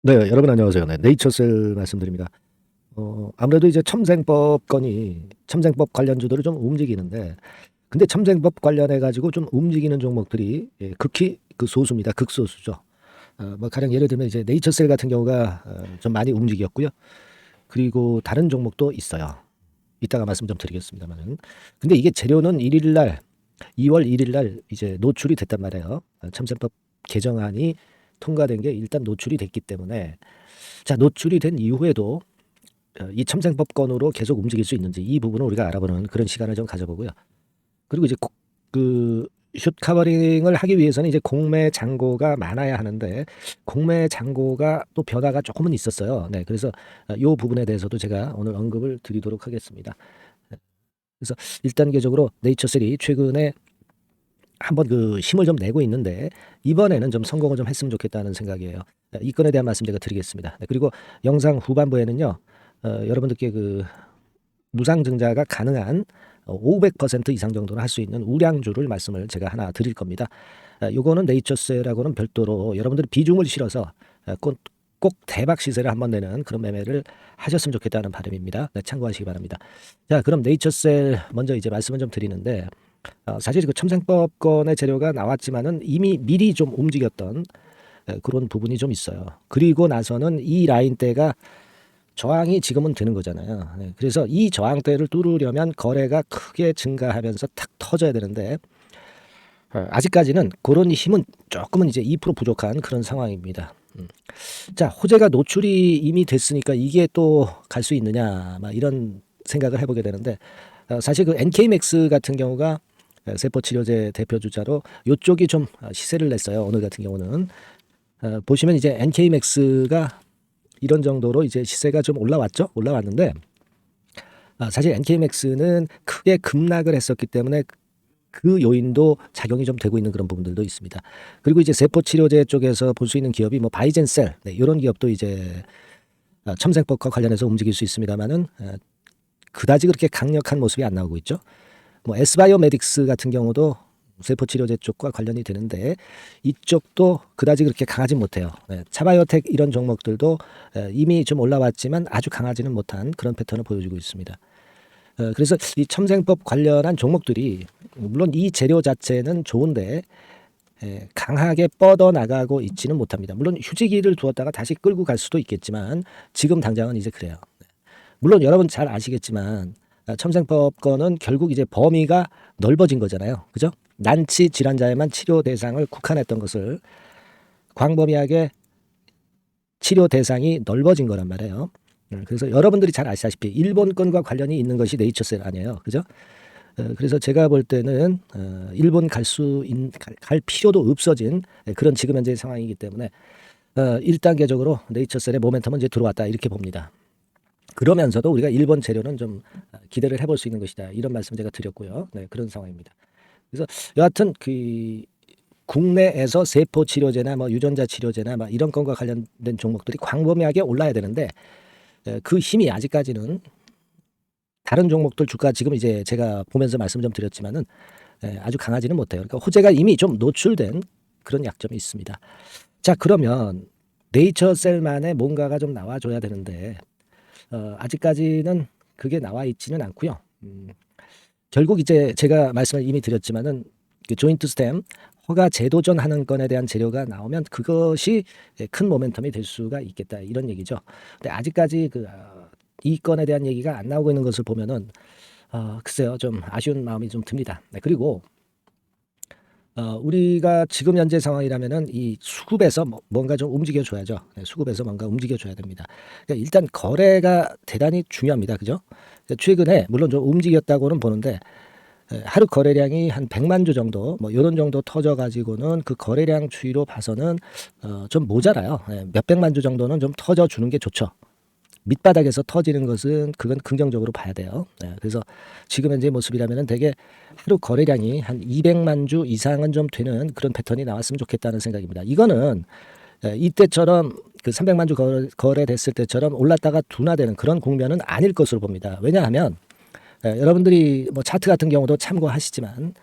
네, 여러분 안녕하세요. 네, 네이처셀 말씀드립니다. 아무래도 이제 첨생법 건이 첨생법 관련주들을 좀 움직이는데, 근데 첨생법 관련해 가지고 좀 움직이는 종목들이 극히 그 소수입니다. 극소수죠. 뭐 가령 예를 들면 이제 네이처셀 같은 경우가 좀 많이 움직였고요. 그리고 다른 종목도 있어요. 이따가 말씀 좀 드리겠습니다만은. 근데 이게 재료는 1일 날, 2월 1일 날 이제 노출이 됐단 말이에요. 첨생법 개정안이 통과된 게 일단 노출이 됐기 때문에, 자, 노출이 된 이후에도 이 첨생법권으로 계속 움직일 수 있는지 이 부분을 우리가 알아보는 그런 시간을 좀 가져보고요. 그리고 이제 숏 커버링을 하기 위해서는 이제 공매 잔고가 많아야 하는데 공매 잔고가 또 변화가 조금은 있었어요. 네, 그래서 이 부분에 대해서도 제가 오늘 언급을 드리도록 하겠습니다. 그래서 1단계적으로 네이처셀이 최근에 한번 그 힘을 좀 내고 있는데 이번에는 좀 성공을 좀 했으면 좋겠다는 생각이에요. 이 건에 대한 말씀 제가 드리겠습니다. 네, 그리고 영상 후반부에는요, 여러분들께 그 무상증자가 가능한 500% 이상 정도는 할 수 있는 우량주를 말씀을 제가 하나 드릴 겁니다. 요거는 네이처셀하고는 별도로 여러분들이 비중을 실어서 꼭 대박 시세를 한번 내는 그런 매매를 하셨으면 좋겠다는 바람입니다. 네, 참고하시기 바랍니다. 자, 그럼 네이처셀 먼저 이제 말씀을 좀 드리는데, 사실 그 첨생법권의 재료가 나왔지만은 이미 미리 좀 움직였던 그런 부분이 좀 있어요. 그리고 나서는 이 라인대가 저항이 지금은 되는 거잖아요. 네, 그래서 이 저항대를 뚫으려면 거래가 크게 증가하면서 탁 터져야 되는데 아직까지는 그런 힘은 조금은 이제 2% 부족한 그런 상황입니다. 자, 호재가 노출이 이미 됐으니까 이게 또 갈 수 있느냐, 막 이런 생각을 해보게 되는데, 사실 그 NK맥스 같은 경우가 세포치료제 대표 주자로 이쪽이 좀 시세를 냈어요. 오늘 같은 경우는 보시면 이제 NK맥스가 이런 정도로 이제 시세가 좀 올라왔죠. 올라왔는데 사실 NK맥스는 크게 급락을 했었기 때문에 그 요인도 작용이 좀 되고 있는 그런 부분들도 있습니다. 그리고 이제 세포치료제 쪽에서 볼 수 있는 기업이 뭐 바이젠셀, 네, 이런 기업도 이제 첨생법과 관련해서 움직일 수 있습니다만은 그다지 그렇게 강력한 모습이 안 나오고 있죠. 뭐 S바이오메딕스 같은 경우도 세포치료제 쪽과 관련이 되는데 이쪽도 그다지 그렇게 강하지 못해요. 네, 차바이오텍 이런 종목들도 이미 좀 올라왔지만 아주 강하지는 못한 그런 패턴을 보여주고 있습니다. 그래서 이 첨생법 관련한 종목들이 물론 이 재료 자체는 좋은데 강하게 뻗어나가고 있지는 못합니다. 물론 휴지기를 두었다가 다시 끌고 갈 수도 있겠지만 지금 당장은 이제 그래요. 물론 여러분 잘 아시겠지만 첨생법권은 결국 이제 범위가 넓어진 거잖아요. 그죠? 난치 질환자에만 치료 대상을 국한했던 것을 광범위하게 치료 대상이 넓어진 거란 말이에요. 그래서 여러분들이 잘 아시다시피 일본권과 관련이 있는 것이 네이처셀 아니에요. 그죠? 그래서 제가 볼 때는 일본 갈 필요도 없어진 그런 지금 현재 상황이기 때문에 1단계적으로 네이처셀의 모멘텀은 이제 들어왔다 이렇게 봅니다. 그러면서도 우리가 일본 재료는 좀 기대를 해볼 수 있는 것이다. 이런 말씀 제가 드렸고요. 네, 그런 상황입니다. 그래서 여하튼 그 국내에서 세포 치료제나 뭐 유전자 치료제나 막 이런 건과 관련된 종목들이 광범위하게 올라야 되는데 그 힘이 아직까지는 다른 종목들 주가 지금 이제 제가 보면서 말씀 좀 드렸지만은 아주 강하지는 못해요. 그러니까 호재가 이미 좀 노출된 그런 약점이 있습니다. 자, 그러면 네이처셀만의 뭔가가 좀 나와줘야 되는데 아직까지는 그게 나와 있지는 않고요. 결국 이제 제가 말씀을 이미 드렸지만은 그 조인트 스템 허가 재도전하는 건에 대한 재료가 나오면 그것이 큰 모멘텀이 될 수가 있겠다 이런 얘기죠. 근데 아직까지 이 건에 대한 얘기가 안 나오고 있는 것을 보면은 글쎄요 좀 아쉬운 마음이 좀 듭니다. 네, 그리고 우리가 지금 현재 상황이라면은 이 수급에서 뭔가 좀 움직여 줘야죠. 네, 수급에서 뭔가 움직여 줘야 됩니다. 그러니까 일단 거래가 대단히 중요합니다. 그죠? 그러니까 최근에 물론 좀 움직였다고는 보는데 하루 거래량이 한 100만 주 정도 뭐 이런 정도 터져 가지고는 그 거래량 추이로 봐서는 좀 모자라요. 몇백만 주 정도는 좀 터져 주는 게 좋죠. 밑바닥에서 터지는 것은 그건 긍정적으로 봐야 돼요. 그래서 지금 현재 모습이라면 되게 하루 거래량이 한 200만 주 이상은 좀 되는 그런 패턴이 나왔으면 좋겠다는 생각입니다. 이거는 이때처럼 그 300만 주 거래됐을 때처럼 올랐다가 둔화되는 그런 국면은 아닐 것으로 봅니다. 왜냐하면 여러분들이 뭐 차트 같은 경우도 참고하시지만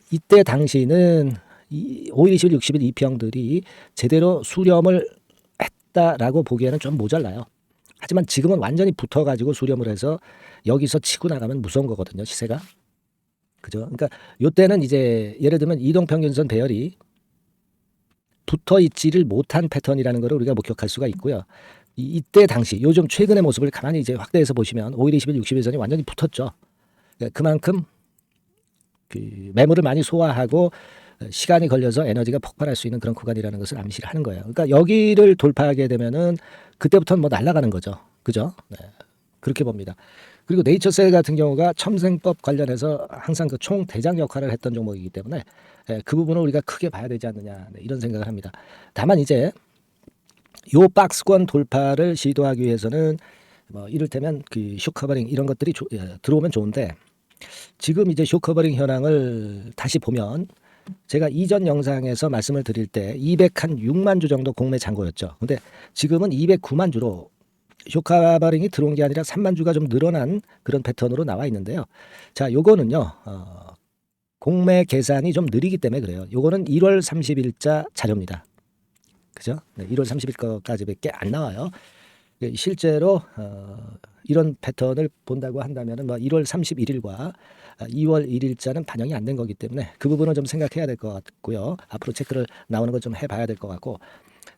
이때 당시는 5일, 20일, 60일 이평들이 제대로 수렴을 했다라고 보기에는 좀 모자라요. 하지만 지금은 완전히 붙어가지고 수렴을 해서 여기서 치고 나가면 무서운 거거든요, 시세가. 그죠? 그러니까 요때는 이제 예를 들면 이동평균선 배열이 붙어 있지를 못한 패턴이라는 것을 우리가 목격할 수가 있고요. 이때 당시 요즘 최근의 모습을 가만히 이제 확대해서 보시면 5일, 20일, 60일선이 완전히 붙었죠. 그러니까 그만큼 그 매물을 많이 소화하고 시간이 걸려서 에너지가 폭발할 수 있는 그런 구간이라는 것을 암시를 하는 거예요. 그러니까 여기를 돌파하게 되면은 그때부터는 뭐 날아가는 거죠. 그죠? 네. 그렇게 봅니다. 그리고 네이처셀 같은 경우가 첨생법 관련해서 항상 그 총대장 역할을 했던 종목이기 때문에 그 부분을 우리가 크게 봐야 되지 않느냐, 네, 이런 생각을 합니다. 다만 이제 요 박스권 돌파를 시도하기 위해서는 뭐 이를테면 그 쇼커버링 이런 것들이 들어오면 좋은데 지금 이제 쇼커버링 현황을 다시 보면 제가 이전 영상에서 말씀을 드릴 때 206만 주 정도 공매 잔고였죠. 근데 지금은 209만 주로 쇼커버링이 들어온 게 아니라 3만 주가 좀 늘어난 그런 패턴으로 나와 있는데요. 자, 요거는요. 공매 계산이 좀 느리기 때문에 그래요. 요거는 1월 30일자 자료입니다. 그죠? 네, 1월 30일 거까지밖에 안 나와요. 실제로 이런 패턴을 본다고 한다면 뭐 1월 31일과 2월 1일자는 반영이 안 된 거기 때문에 그 부분은 좀 생각해야 될 것 같고요. 앞으로 체크를 나오는 걸 좀 해봐야 될 것 같고,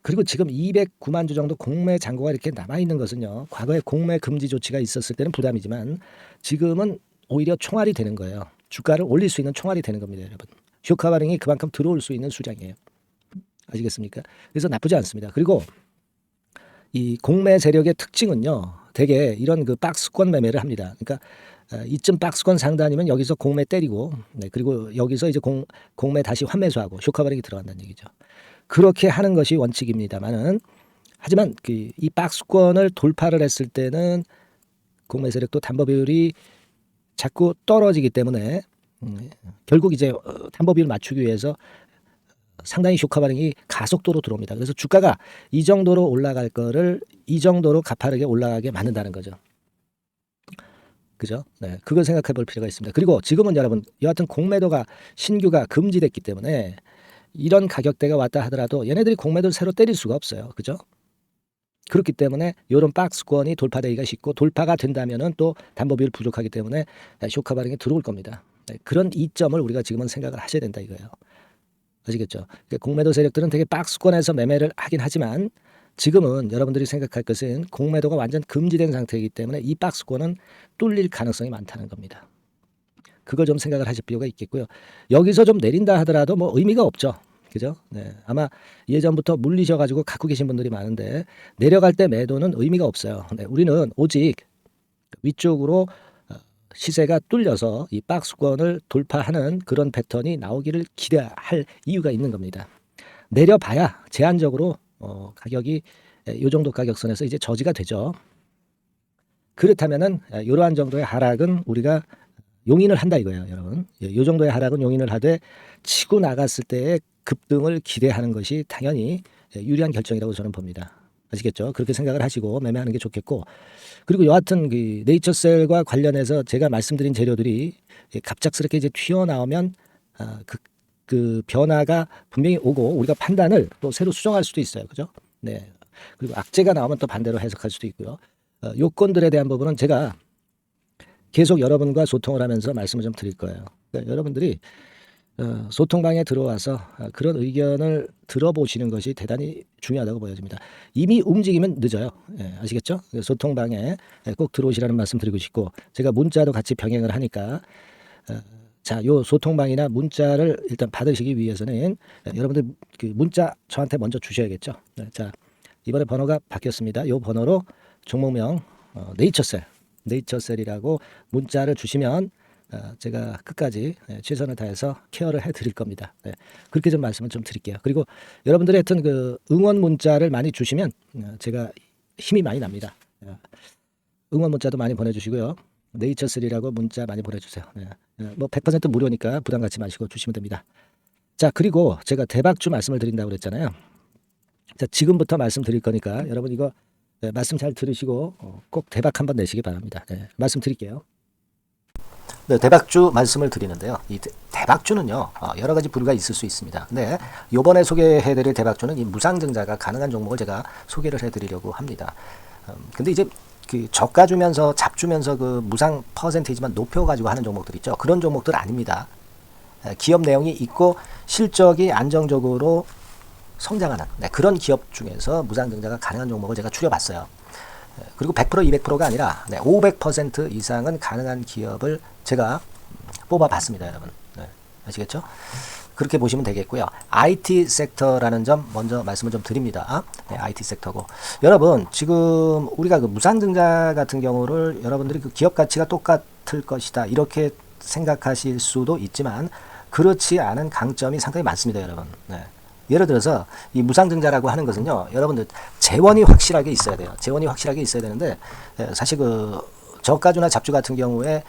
그리고 지금 209만 주 정도 공매 잔고가 이렇게 남아 있는 것은요. 과거에 공매 금지 조치가 있었을 때는 부담이지만 지금은 오히려 총알이 되는 거예요. 주가를 올릴 수 있는 총알이 되는 겁니다, 여러분. 쇼카바링이 그만큼 들어올 수 있는 수량이에요. 아시겠습니까? 그래서 나쁘지 않습니다. 그리고 이 공매 세력의 특징은요. 대개 이런 그 박스권 매매를 합니다. 그러니까 이쯤 박스권 상단이면 여기서 공매 때리고, 네, 그리고 여기서 이제 공매 다시 환매수하고 쇼카바링이 들어간다는 얘기죠. 그렇게 하는 것이 원칙입니다만은, 하지만 그 이 박스권을 돌파를 했을 때는 공매 세력도 담보 비율이 자꾸 떨어지기 때문에 결국 이제 담보 비율을 맞추기 위해서 상당히 쇼카바링이 가속도로 들어옵니다. 그래서 주가가 이 정도로 올라갈 거를 이 정도로 가파르게 올라가게 만든다는 거죠. 그죠? 네, 그걸 생각해 볼 필요가 있습니다. 그리고 지금은 여러분 여하튼 공매도가 신규가 금지됐기 때문에 이런 가격대가 왔다 하더라도 얘네들이 공매도를 새로 때릴 수가 없어요. 그죠? 그렇기 때문에 이런 박스권이 돌파되기가 쉽고, 돌파가 된다면은 또 담보 비율 부족하기 때문에 쇼카바링이 들어올 겁니다. 네, 그런 이점을 우리가 지금은 생각을 하셔야 된다 이거예요. 아시겠죠? 그러니까 공매도 세력들은 되게 박스권에서 매매를 하긴 하지만 지금은 여러분들이 생각할 것은 공매도가 완전 금지된 상태이기 때문에 이 박스권은 뚫릴 가능성이 많다는 겁니다. 그걸 좀 생각을 하실 필요가 있겠고요. 여기서 좀 내린다 하더라도 뭐 의미가 없죠. 그죠? 네. 아마 예전부터 물리셔가지고 갖고 계신 분들이 많은데 내려갈 때 매도는 의미가 없어요. 네. 우리는 오직 위쪽으로 시세가 뚫려서 이 박스권을 돌파하는 그런 패턴이 나오기를 기대할 이유가 있는 겁니다. 내려봐야 제한적으로 가격이 이 정도 가격선에서 이제 저지가 되죠. 그렇다면은 이러한 정도의 하락은 우리가 용인을 한다 이거예요, 여러분. 이 정도의 하락은 용인을 하되 치고 나갔을 때의 급등을 기대하는 것이 당연히 유리한 결정이라고 저는 봅니다. 아시겠죠? 그렇게 생각을 하시고 매매하는 게 좋겠고, 그리고 여하튼 그 네이처셀과 관련해서 제가 말씀드린 재료들이 갑작스럽게 이제 튀어나오면 그 변화가 분명히 오고 우리가 판단을 또 새로 수정할 수도 있어요. 그죠? 네. 그리고 악재가 나오면 또 반대로 해석할 수도 있고요. 요건들에 대한 부분은 제가 계속 여러분과 소통을 하면서 말씀을 좀 드릴 거예요. 그러니까 여러분들이 소통방에 들어와서 그런 의견을 들어보시는 것이 대단히 중요하다고 보여집니다. 이미 움직이면 늦어요. 예, 아시겠죠? 소통방에 꼭 들어오시라는 말씀 드리고 싶고, 제가 문자도 같이 병행을 하니까 자, 요 소통방이나 문자를 일단 받으시기 위해서는 여러분들 그 문자 저한테 먼저 주셔야겠죠. 네, 자, 이번에 번호가 바뀌었습니다. 요 번호로 종목명 네이처셀이라고 문자를 주시면 제가 끝까지 최선을 다해서 케어를 해드릴 겁니다. 네, 그렇게 좀 말씀을 좀 드릴게요. 그리고 여러분들이 하여튼 그 응원 문자를 많이 주시면 제가 힘이 많이 납니다. 응원 문자도 많이 보내주시고요. 네이처셀이라고 문자 많이 보내주세요. 네, 뭐 100% 무료니까 부담 갖지 마시고 주시면 됩니다. 자, 그리고 제가 대박주 말씀을 드린다고 그랬잖아요. 자, 지금부터 말씀드릴 거니까 여러분 이거 말씀 잘 들으시고 꼭 대박 한번 내시기 바랍니다. 네, 말씀 드릴게요. 네, 대박주 말씀을 드리는데요. 이 대박주는요, 여러 가지 부류가 있을 수 있습니다. 근데 요번에 소개해드릴 대박주는 이 무상증자가 가능한 종목을 제가 소개를 해드리려고 합니다. 근데 이제 그 저가 주면서 잡주면서 그 무상 퍼센테이지만 높여가지고 하는 종목들 있죠. 그런 종목들 아닙니다. 기업 내용이 있고 실적이 안정적으로 성장하는 그런 기업 중에서 무상증자가 가능한 종목을 제가 추려봤어요. 그리고 100% 200%가 아니라 500% 이상은 가능한 기업을 제가 뽑아봤습니다, 여러분. 네, 아시겠죠? 그렇게 보시면 되겠고요. IT 섹터라는 점 먼저 말씀을 좀 드립니다. 네, IT 섹터고 여러분 지금 우리가 그 무상증자 같은 경우를 여러분들이 그 기업 가치가 똑같을 것이다 이렇게 생각하실 수도 있지만 그렇지 않은 강점이 상당히 많습니다, 여러분. 네. 예를 들어서 이 무상증자라고 하는 것은요, 여러분들 재원이 확실하게 있어야 돼요. 재원이 확실하게 있어야 되는데 사실 그 저가주나 잡주 같은 경우에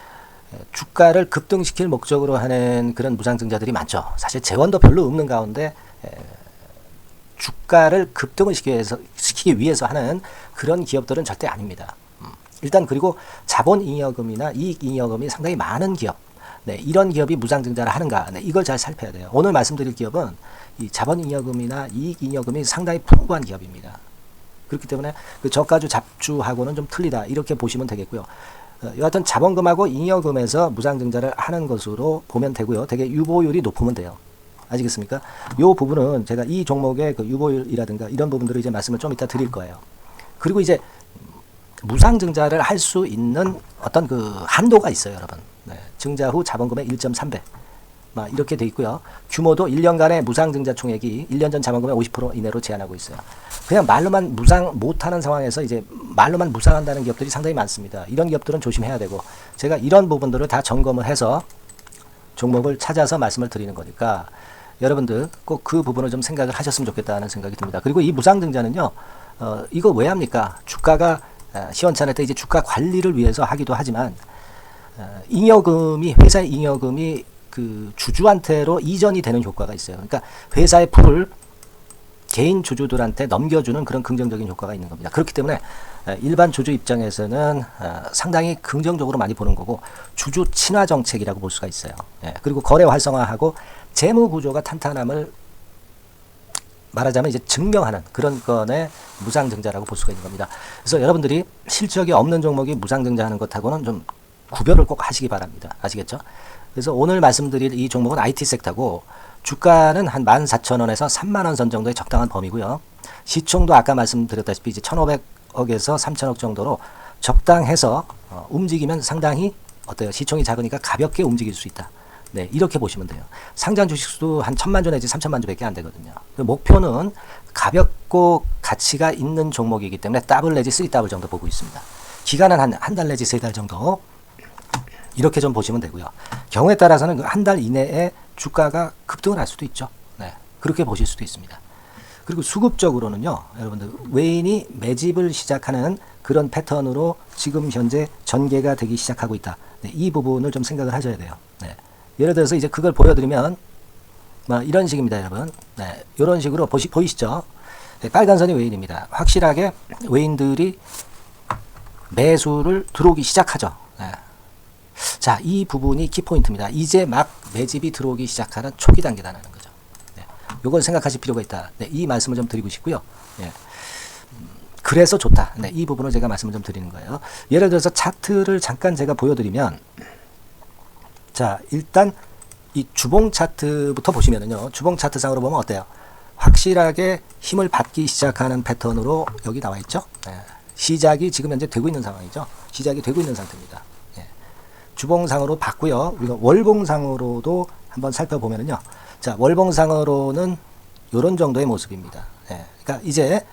주가를 급등시킬 목적으로 하는 그런 무상증자들이 많죠. 사실 재원도 별로 없는 가운데 주가를 급등을 시키기 위해서 하는 그런 기업들은 절대 아닙니다. 일단 그리고 자본잉여금이나 이익잉여금이 상당히 많은 기업, 네, 이런 기업이 무상증자를 하는가, 네, 이걸 잘 살펴야 돼요. 오늘 말씀드릴 기업은 이 자본잉여금이나 이익잉여금이 상당히 풍부한 기업입니다. 그렇기 때문에 그 저가주 잡주하고는 좀 틀리다 이렇게 보시면 되겠고요. 여하튼 자본금하고 잉여금에서 무상증자를 하는 것으로 보면 되고요. 되게 유보율이 높으면 돼요. 아시겠습니까? 이 부분은 제가 이 종목의 그 유보율이라든가 이런 부분들을 이제 말씀을 좀 이따 드릴 거예요. 그리고 이제 무상증자를 할 수 있는 어떤 그 한도가 있어요, 여러분. 네, 증자 후 자본금의 1.3배. 이렇게 돼 있고요. 규모도 1년간의 무상증자 총액이 1년 전 자본금의 50% 이내로 제한하고 있어요. 그냥 말로만 무상 못하는 상황에서 이제 말로만 무상한다는 기업들이 상당히 많습니다. 이런 기업들은 조심해야 되고 제가 이런 부분들을 다 점검을 해서 종목을 찾아서 말씀을 드리는 거니까 여러분들 꼭 그 부분을 좀 생각을 하셨으면 좋겠다는 생각이 듭니다. 그리고 이 무상증자는요, 이거 왜 합니까? 주가가 시원찮을 때 이제 주가 관리를 위해서 하기도 하지만 잉여금이 회사의 잉여금이 그 주주한테로 이전이 되는 효과가 있어요. 그러니까 회사의 풀을 개인 주주들한테 넘겨주는 그런 긍정적인 효과가 있는 겁니다. 그렇기 때문에 일반 주주 입장에서는 상당히 긍정적으로 많이 보는 거고 주주 친화 정책이라고 볼 수가 있어요. 그리고 거래 활성화하고 재무 구조가 탄탄함을 말하자면 이제 증명하는 그런 건의 무상증자라고 볼 수가 있는 겁니다. 그래서 여러분들이 실적이 없는 종목이 무상증자하는 것하고는 좀 구별을 꼭 하시기 바랍니다. 아시겠죠? 그래서 오늘 말씀드릴 이 종목은 IT 섹터고 주가는 한 14,000원에서 30,000원 선 정도의 적당한 범위고요. 시총도 아까 말씀드렸다시피 이제 1,500억에서 3,000억 정도로 적당해서 움직이면 상당히 어때요? 시총이 작으니까 가볍게 움직일 수 있다. 네, 이렇게 보시면 돼요. 상장 주식수도 한 1,000만 주 내지 3,000만 주밖에 안 되거든요. 목표는 가볍고 가치가 있는 종목이기 때문에 더블 내지 3더블 정도 보고 있습니다. 기간은 한 달 내지 3달 정도 이렇게 좀 보시면 되고요. 경우에 따라서는 한 달 이내에 주가가 급등을 할 수도 있죠. 네, 그렇게 보실 수도 있습니다. 그리고 수급적으로는요, 여러분들 외인이 매집을 시작하는 그런 패턴으로 지금 현재 전개가 되기 시작하고 있다. 네, 이 부분을 좀 생각을 하셔야 돼요. 네, 예를 들어서 이제 그걸 보여드리면 이런 식입니다, 여러분. 네, 이런 식으로 보이시죠? 네, 빨간 선이 외인입니다. 확실하게 외인들이 매수를 들어오기 시작하죠. 네. 자, 이 부분이 키포인트입니다. 이제 막 매집이 들어오기 시작하는 초기 단계라는 거죠. 네, 이걸 생각하실 필요가 있다. 네, 이 말씀을 좀 드리고 싶고요. 네, 그래서 좋다. 네, 이 부분을 제가 말씀을 좀 드리는 거예요. 예를 들어서 차트를 잠깐 제가 보여드리면, 자, 일단 이 주봉 차트부터 보시면은요, 주봉 차트상으로 보면 어때요? 확실하게 힘을 받기 시작하는 패턴으로 여기 나와 있죠. 네, 시작이 지금 현재 되고 있는 상황이죠. 시작이 되고 있는 상태입니다. 주봉상으로 봤고요. 우리가 월봉상으로도 한번 살펴보면요. 자, 월봉상으로는 이런 정도의 모습입니다. 그러니까 이제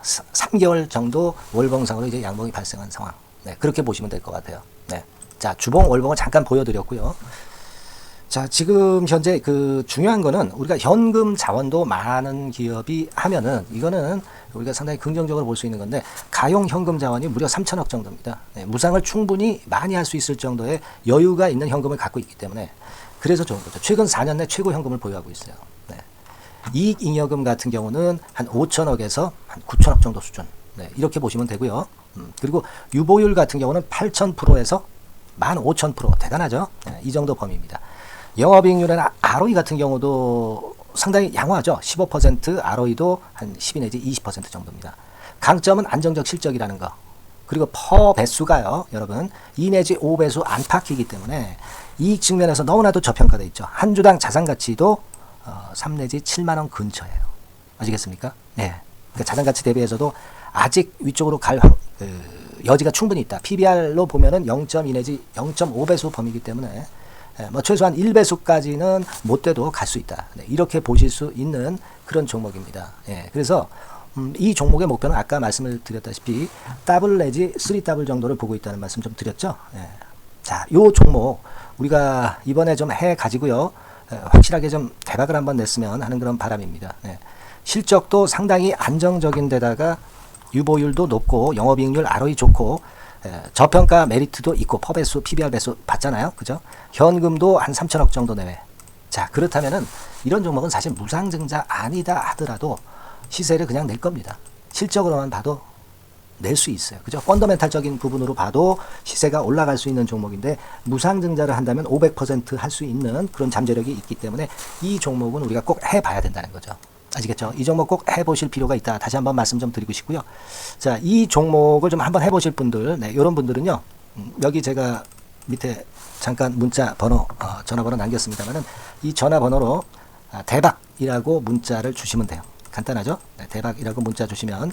3개월 정도 월봉상으로 이제 양봉이 발생한 상황. 네, 그렇게 보시면 될 것 같아요. 네, 자, 주봉, 월봉을 잠깐 보여드렸고요. 자, 지금 현재 그 중요한 거는 우리가 현금 자원도 많은 기업이 하면은 이거는 우리가 상당히 긍정적으로 볼 수 있는 건데 가용 현금 자원이 무려 3,000억 정도입니다. 네, 무상을 충분히 많이 할 수 있을 정도의 여유가 있는 현금을 갖고 있기 때문에 그래서 좋은 거죠. 최근 4년 내 최고 현금을 보유하고 있어요. 네. 이익잉여금 같은 경우는 한 5,000억에서 한 9,000억 정도 수준. 네, 이렇게 보시면 되고요. 그리고 유보율 같은 경우는 8,000%에서 15,000% 대단하죠. 예, 이 정도 범위입니다. 영업이익률이나 ROE 같은 경우도 상당히 양호하죠. 15%, ROE도 한 12 내지 20% 정도입니다. 강점은 안정적 실적이라는 거. 그리고 퍼 배수가요, 여러분 2 내지 5배수 안팎이기 때문에 이익 측면에서 너무나도 저평가되어 있죠. 한 주당 자산 가치도 3 내지 7만 원 근처예요. 아시겠습니까? 네. 그러니까 자산 가치 대비해서도 아직 위쪽으로 갈 여지가 충분히 있다. PBR로 보면은 0.2 내지 0.5배수 범위이기 때문에 뭐 최소한 1배수까지는 못 돼도 갈 수 있다. 네, 이렇게 보실 수 있는 그런 종목입니다. 예, 그래서 이 종목의 목표는 아까 말씀을 드렸다시피 더블 내지 3더블 정도를 보고 있다는 말씀 좀 드렸죠. 예. 자, 요 종목 우리가 이번에 좀 해 가지고요. 확실하게 좀 대박을 한번 냈으면 하는 그런 바람입니다. 예. 실적도 상당히 안정적인 데다가 유보율도 높고 영업이익률 ROE 좋고 저평가 메리트도 있고 퍼배수, PBR 배수 봤잖아요. 그죠? 현금도 한 3천억 정도 내외. 자, 그렇다면은 이런 종목은 사실 무상증자 아니다 하더라도 시세를 그냥 낼 겁니다. 실적으로만 봐도 낼 수 있어요. 그죠? 펀더멘탈적인 부분으로 봐도 시세가 올라갈 수 있는 종목인데 무상증자를 한다면 500% 할 수 있는 그런 잠재력이 있기 때문에 이 종목은 우리가 꼭 해봐야 된다는 거죠. 아시겠죠? 이 종목 꼭 해보실 필요가 있다. 다시 한번 말씀 좀 드리고 싶고요. 자, 이 종목을 좀 한번 해보실 분들, 네, 이런 분들은요, 여기 제가 밑에 잠깐 문자 번호, 전화번호 남겼습니다만은 이 전화번호로 대박이라고 문자를 주시면 돼요. 간단하죠? 네, 대박이라고 문자 주시면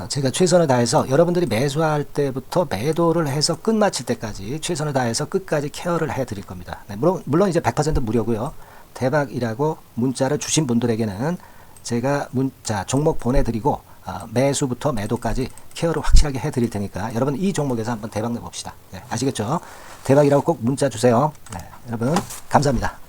제가 최선을 다해서 여러분들이 매수할 때부터 매도를 해서 끝마칠 때까지 최선을 다해서 끝까지 케어를 해드릴 겁니다. 네, 물론 이제 100% 무료고요. 대박이라고 문자를 주신 분들에게는 제가 문자 종목 보내드리고 매수부터 매도까지 케어를 확실하게 해드릴 테니까 여러분 이 종목에서 한번 대박 내봅시다. 네, 아시겠죠? 대박이라고 꼭 문자 주세요. 네, 여러분 감사합니다.